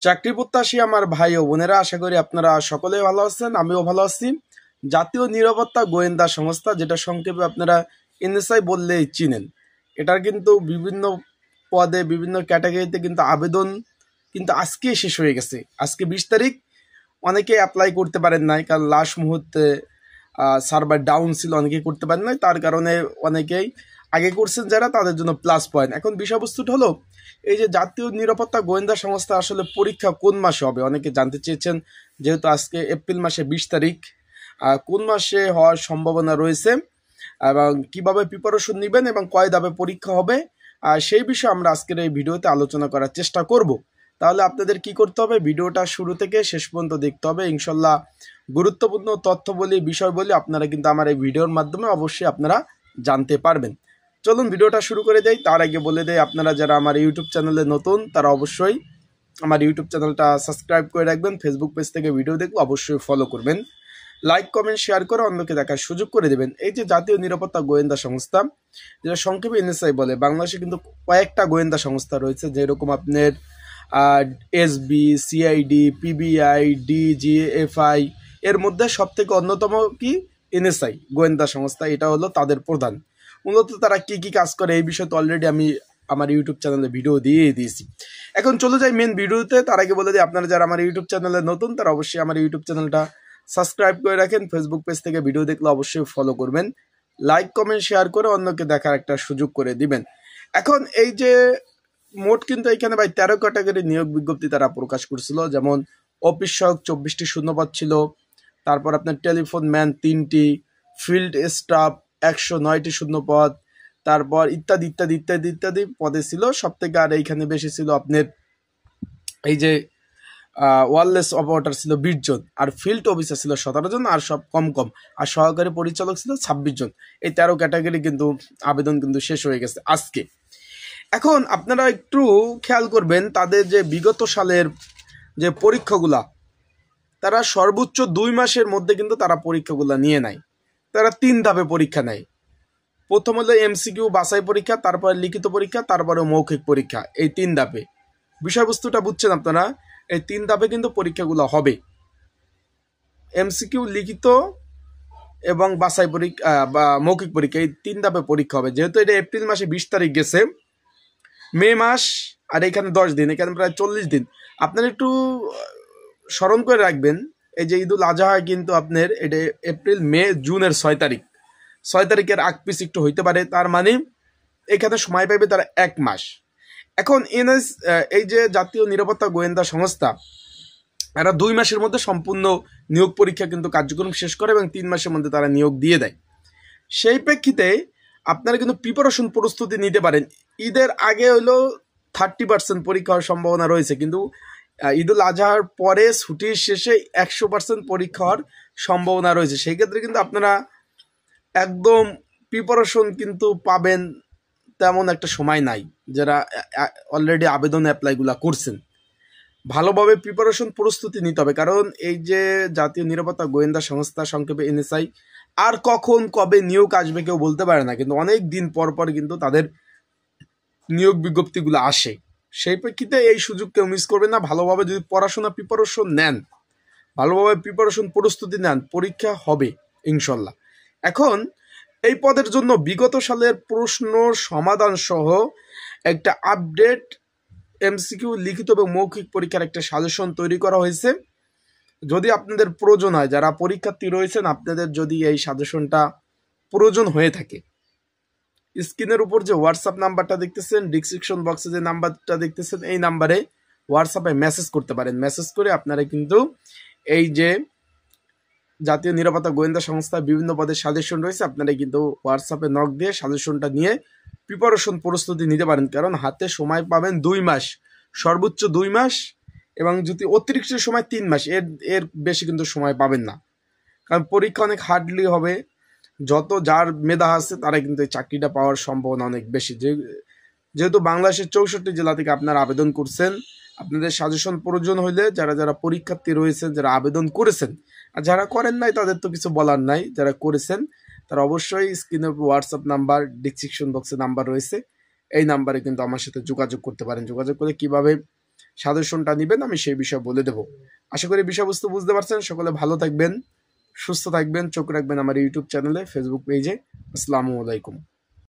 চাকরি প্রত্যাশী আমার ভাই ও বোনেরা, আশা করি আপনারা সকলেই ভালো আছেন, আমিও ভালো আছি। জাতীয় নিরাপত্তা গোয়েন্দা সংস্থা, যেটা সংক্ষেপে আপনারা এনএসআই বললেই চিনেন, এটার কিন্তু বিভিন্ন পদে বিভিন্ন ক্যাটাগরিতে কিন্তু আবেদন কিন্তু আজকেই শেষ হয়ে গেছে। আজকে 20 তারিখ। অনেকে অ্যাপ্লাই করতে পারেন নাই, কারণ লাস্ট মুহূর্তে সার্ভার ডাউন ছিল, অনেকেই করতে পারেন নাই। তার কারণে অনেকেই আগে করছেন যারা, তাদের জন্য প্লাস পয়েন্ট। এখন বিষয়বস্তুটা হলো, এই যে জাতীয় নিরাপত্তা গোয়েন্দা সংস্থা আসলে পরীক্ষা কোন মাসে হবে অনেকে জানতে চেয়েছেন। যেহেতু আজকে এপ্রিল মাসে 20 তারিখ, কোন মাসে হওয়ার সম্ভাবনা রয়েছে এবং কিভাবে প্রিপারেশন নেবেন এবং কয় ধাপে পরীক্ষা হবে, সেই বিষয়ে আমরা আজকের এই ভিডিওতে আলোচনা করার চেষ্টা করব। তাহলে আপনাদের কি করতে হবে, ভিডিওটা শুরু থেকে শেষ পর্যন্ত দেখতে হবে। ইনশাল্লাহ গুরুত্বপূর্ণ তথ্য বলি, বিষয় বলি, আপনারা কিন্তু আমার এই ভিডিওর মাধ্যমে অবশ্যই আপনারা জানতে পারবেন। চলুন ভিডিওটা শুরু করে দেই। তার আগে বলে দেই, আপনারা যারা আমার ইউটিউব চ্যানেলে নতুন, তারা অবশ্যই আমার ইউটিউব চ্যানেলটা সাবস্ক্রাইব করে রাখবেন। ফেসবুক পেজ থেকে ভিডিও দেখলে অবশ্যই ফলো করবেন, লাইক কমেন্ট শেয়ার করে অন্যকে দেখার সুযোগ করে দেবেন। এই যে জাতীয় নিরাপত্তা গোয়েন্দা সংস্থা, যেটা সংক্ষেপে এনএসআই বলে, বাংলাদেশে কিন্তু কয়েকটা গোয়েন্দা সংস্থা রয়েছে, যেরকম আপনার এসবি, সিআইডি, পিবিআই, ডিজিএফআই, এর মধ্যে সব থেকে অন্যতম কি এনএসআই গোয়েন্দা সংস্থা। এটা হলো তাদের প্রধান। মূলত তারা কি কি কাজ করে এই বিষয়ে তো অলরেডি আমি আমার ইউটিউব চ্যানেলে ভিডিও দিয়ে দিয়েছি। এখন চলে যাই মেন ভিডিওতে। তার আগে বলে দিই, আপনারা যারা আমার ইউটিউব চ্যানেলে নতুন, তারা অবশ্যই আমার ইউটিউব চ্যানেলটা সাবস্ক্রাইব করে রাখেন। ফেসবুক পেজ থেকে ভিডিও দেখলে অবশ্যই ফলো করবেন, লাইক কমেন্ট শেয়ার করে অন্যকে দেখার একটা সুযোগ করে দিবেন। এখন এই যে মোট কিন্তু এখানে ভাই 13 ক্যাটাগরি নিয়োগ বিজ্ঞপ্তি তারা প্রকাশ করছিল। যেমন অফিস সহায়ক 24টি শূন্যপদ ছিল, তারপর আপনার টেলিফোন ম্যান 3টি, ফিল্ড স্টাফ 109টি শূন্যপদ, তারপর ইত্যাদি ইত্যাদি ইত্যাদি ইত্যাদি পদে ছিল। সব থেকে আর এইখানে বেশি ছিল আপনার এই যে ওয়ারলেস অপারেটর ছিল 20 জন, আর ফিল্ড অফিসার ছিল 17 জন, আর সব কম কম, আর সহকারী পরিচালক ছিল 26 জন। এই 13 ক্যাটাগরি কিন্তু আবেদন কিন্তু শেষ হয়ে গেছে আজকে। এখন আপনারা একটু খেয়াল করবেন, তাদের যে বিগত সালের যে পরীক্ষাগুলা, তারা সর্বোচ্চ 2 মাসের মধ্যে কিন্তু তারা পরীক্ষাগুলা নিয়ে নেয়। তারা 3 ধাপে পরীক্ষা নেয়। প্রথম হলো এমসিকিউ বাছাই পরীক্ষা, তারপরে লিখিত পরীক্ষা, তারপরে মৌখিক পরীক্ষা। এই 3 ধাপে, বিষয়বস্তুটা বুঝছেন আপনারা? এই 3 ধাপে কিন্তু পরীক্ষাগুলো হবে। এমসিকিউ, লিখিত এবং বাছাই পরীক্ষা বা মৌখিক পরীক্ষা, এই 3 ধাপে পরীক্ষা হবে। যেহেতু এটা এপ্রিল মাসে 20 তারিখ গেছে, মে মাস আর এখানে 10 দিন, এখানে প্রায় 40 দিন। আপনারা একটু স্মরণ করে রাখবেন, এই যে ঈদুল আজহা কিন্তু আপনার এটা এপ্রিল, মে, জুনের 6 তারিখ, 6 তারিখের আগ পিছ একটু হইতে পারে। তার মানে এখানে সময় পাবে তারা 1 মাস। এখন এই যে জাতীয় নিরাপত্তা গোয়েন্দা সংস্থা, এরা 2 মাসের মধ্যে সম্পূর্ণ নিয়োগ পরীক্ষা কিন্তু কার্যক্রম শেষ করে এবং 3 মাসের মধ্যে তারা নিয়োগ দিয়ে দেয়। সেই প্রেক্ষিতে আপনারা কিন্তু প্রিপারেশন প্রস্তুতি নিতে পারেন। ঈদের আগে হইলো 30% পরীক্ষা হওয়ার সম্ভাবনা রয়েছে, কিন্তু ঈদুল আজহার পরে ছুটির শেষে 100% পরীক্ষা হওয়ার সম্ভাবনা রয়েছে। সেই ক্ষেত্রে কিন্তু আপনারা একদম প্রিপারেশন কিন্তু পাবেন তেমন একটা সময় নাই, যারা অলরেডি আবেদন অ্যাপ্লাইগুলো করছেন। ভালোভাবে প্রিপারেশন প্রস্তুতি নিতে হবে, কারণ এই যে জাতীয় নিরাপত্তা গোয়েন্দা সংস্থা, সংক্ষেপে এনএসআই, আর কখন কবে নিয়োগ আসবে কেউ বলতে পারে না, কিন্তু অনেক দিন পর পর কিন্তু তাদের নিয়োগ বিজ্ঞপ্তিগুলো আসে। সেই প্রেক্ষিতে এই সুযোগ কেউ মিস করবে না। ভালোভাবে যদি পড়াশোনা প্রিপারেশন নেন, ভালোভাবে প্রিপারেশন প্রস্তুতি নেন, পরীক্ষা হবে ইনশাল্লাহ। এখন এই পদের জন্য বিগত সালের প্রশ্ন সমাধান সহ একটা আপডেট এমসিকিউ, লিখিত এবং মৌখিক পরীক্ষার একটা সাজেশন তৈরি করা হয়েছে। যদি আপনাদের প্রয়োজন হয়, যারা পরীক্ষার্থী রয়েছেন, আপনাদের যদি এই সাজেশনটা প্রয়োজন হয়ে থাকে, স্ক্রিনের উপর যে হোয়াটসঅ্যাপ নাম্বারটা দেখতেছেন, ডিসক্রিপশন বক্সে যে নাম্বারটা দেখতেছেন, এই নাম্বারে হোয়াটসঅ্যাপে মেসেজ করতে পারেন। মেসেজ করে আপনারা কিন্তু এই যে জাতীয় নিরাপত্তা গোয়েন্দা সংস্থার বিভিন্ন পদের সাজেশন রয়েছে, আপনারা কিন্তু হোয়াটসঅ্যাপে নক দিয়ে সাজেশনটা নিয়ে প্রিপারেশন প্রস্তুতি নিতে পারেন। কারণ হাতে সময় পাবেন 2 মাস, সর্বোচ্চ 2 মাস, এবং যদি অতিরিক্ত সময় 3 মাস, এর বেশি কিন্তু সময় পাবেন না। কারণ পরীক্ষা অনেক হার্ডলি হবে। যত যার মেধা আছে তারা কিন্তু এই চাকরিটা পাওয়ার সম্ভাবনা অনেক বেশি। যেহেতু বাংলাদেশের 64 জেলা থেকে আপনারা আবেদন করছেন, আপনাদের সাজেশন প্রয়োজন হইলে যারা যারা পরীক্ষার্থী রয়েছেন, যারা আবেদন করেছেন, আর যারা করেন নাই তাদের তো কিছু বলার নাই, যারা করেছেন তারা অবশ্যই স্ক্রিনের হোয়াটসঅ্যাপ নাম্বার, ডিসক্রিপশন বক্সে নাম্বার রয়েছে, এই নাম্বারে কিন্তু আমার সাথে যোগাযোগ করতে পারেন। যোগাযোগ করে কিভাবে সাজেশনটা নেবেন, আমি সেই বিষয়ে বলে দেবো। আশা করি বিষয়বস্তু বুঝতে পারছেন। সকলে ভালো থাকবেন, সুস্থ থাকবেন, চোখ রাখবেন আমার ইউটিউব চ্যানেলে, ফেসবুক পেজে। আসসালামু আলাইকুম।